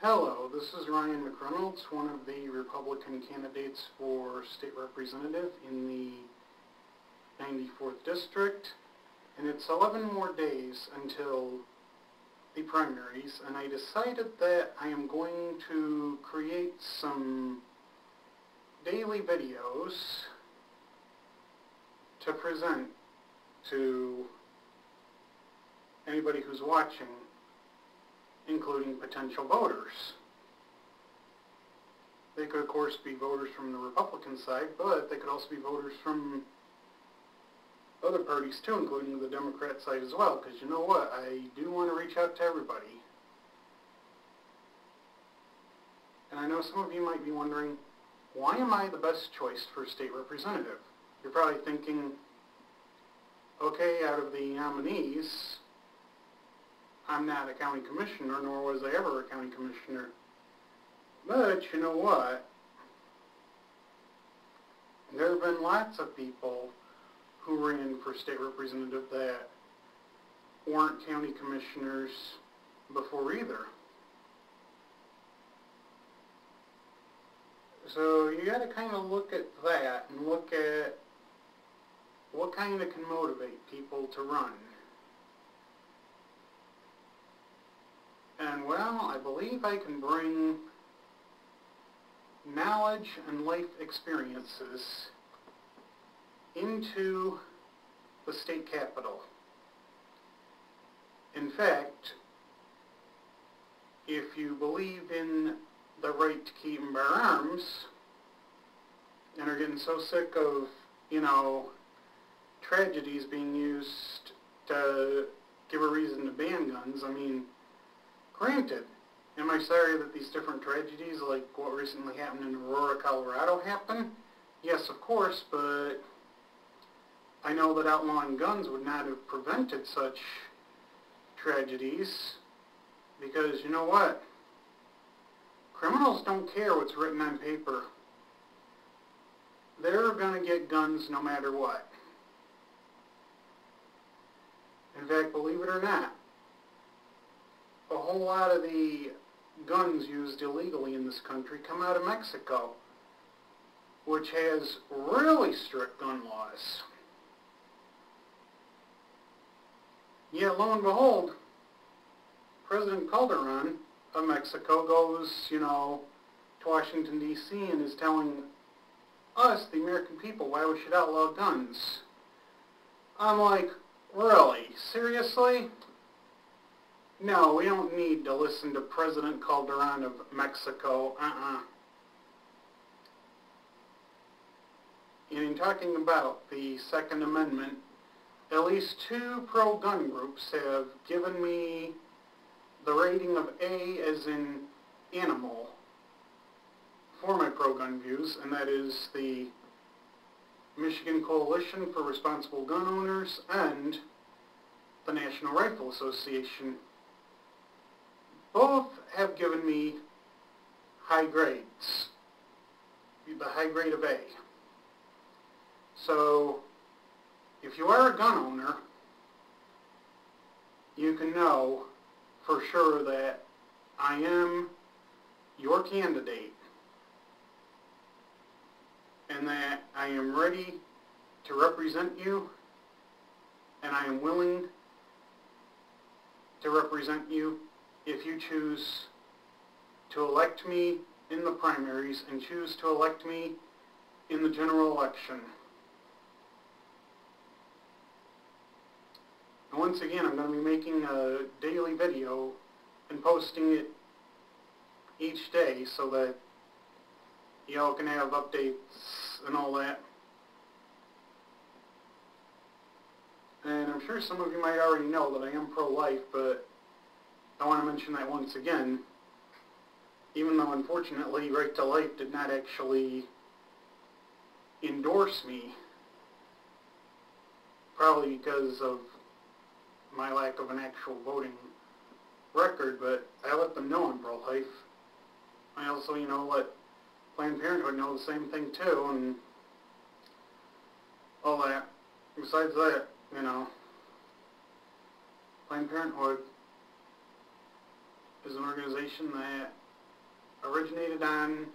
Hello, this is Ryan McReynolds, one of the Republican candidates for state representative in the 94th District, and it's 11 more days until the primaries, and I decided that I am going to create some daily videos to present to anybody who's watching, including potential voters. They could, of course, be voters from the Republican side, but they could also be voters from other parties too, including the Democrat side as well, because you know what, I do want to reach out to everybody. And I know some of you might be wondering, why am I the best choice for state representative? You're probably thinking, okay, out of the nominees, I'm not a county commissioner, nor was I ever a county commissioner. But you know what? There have been lots of people who ran for state representative that weren't county commissioners before either. So you got to kind of look at that and look at what kind of can motivate people to run. And well, I believe I can bring knowledge and life experiences into the state capitol. In fact, if you believe in the right to keep and bear arms, and are getting so sick of, tragedies being used to give a reason to ban guns, I mean, granted, am I sorry that these different tragedies, like what recently happened in Aurora, Colorado, happen? Yes, of course, but I know that outlawing guns would not have prevented such tragedies, because you know what? Criminals don't care what's written on paper. They're going to get guns no matter what. In fact, believe it or not, a whole lot of the guns used illegally in this country come out of Mexico, which has really strict gun laws. Yet, lo and behold, President Calderon of Mexico goes, to Washington, D.C. and is telling us, the American people, why we should outlaw guns. I'm like, really? Seriously? No, we don't need to listen to President Calderon of Mexico. And in talking about the Second Amendment, at least 2 pro-gun groups have given me the rating of A as in animal for my pro-gun views, and that is the Michigan Coalition for Responsible Gun Owners and the National Rifle Association. Both have given me high grades, the high grade of A. So, if you are a gun owner, you can know for sure that I am your candidate and that I am ready to represent you, and I am willing to represent you if you choose to elect me in the primaries and choose to elect me in the general election. And once again, I'm going to be making a daily video and posting it each day so that y'all can have updates and all that. And I'm sure some of you might already know that I am pro-life, but I want to mention that once again, even though unfortunately Right to Life did not actually endorse me, probably because of my lack of an actual voting record, but I let them know I'm pro-life. I also, let Planned Parenthood know the same thing too, and all that. Besides that, Planned Parenthood is an organization that originated on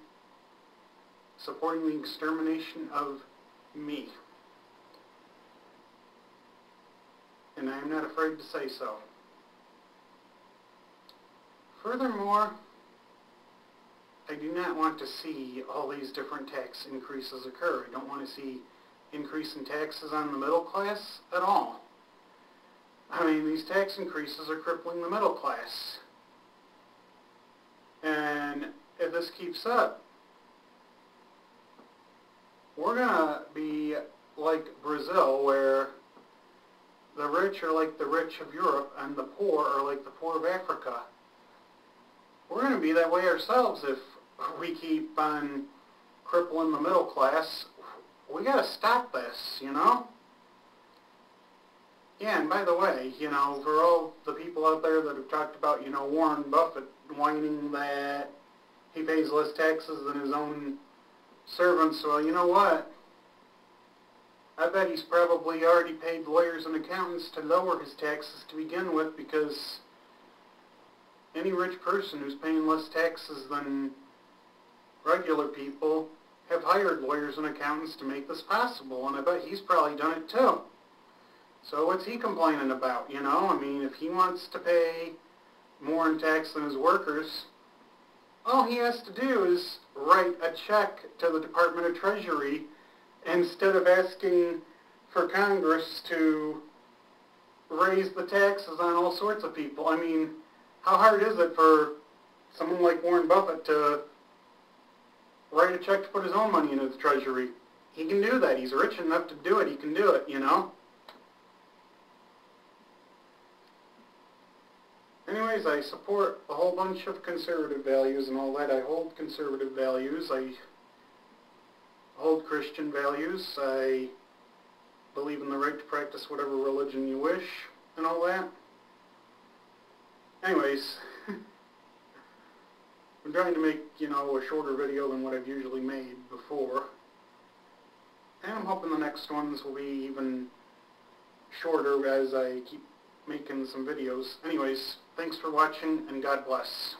supporting the extermination of me. And I am not afraid to say so. Furthermore, I do not want to see all these different tax increases occur. I don't want to see increase in taxes on the middle class at all. I mean, these tax increases are crippling the middle class. And if this keeps up, we're going to be like Brazil, where the rich are like the rich of Europe and the poor are like the poor of Africa. We're going to be that way ourselves if we keep on crippling the middle class. We got to stop this, you know? Yeah, and by the way, you know, for all the people out there that have talked about, you know, Warren Buffett whining that he pays less taxes than his own servants, well, you know what? I bet he's probably already paid lawyers and accountants to lower his taxes to begin with, because any rich person who's paying less taxes than regular people have hired lawyers and accountants to make this possible, and I bet he's probably done it too. So what's he complaining about, you know? I mean, if he wants to pay more in tax than his workers, all he has to do is write a check to the Department of Treasury instead of asking for Congress to raise the taxes on all sorts of people. I mean, how hard is it for someone like Warren Buffett to write a check to put his own money into the Treasury? He can do that. He's rich enough to do it. He can do it, you know? Anyways, I support a whole bunch of conservative values and all that. I hold conservative values. I hold Christian values. I believe in the right to practice whatever religion you wish and all that. Anyways, I'm trying to make, you know, a shorter video than what I've usually made before. And I'm hoping the next ones will be even shorter as I keep making some videos. Anyways, thanks for watching, and God bless.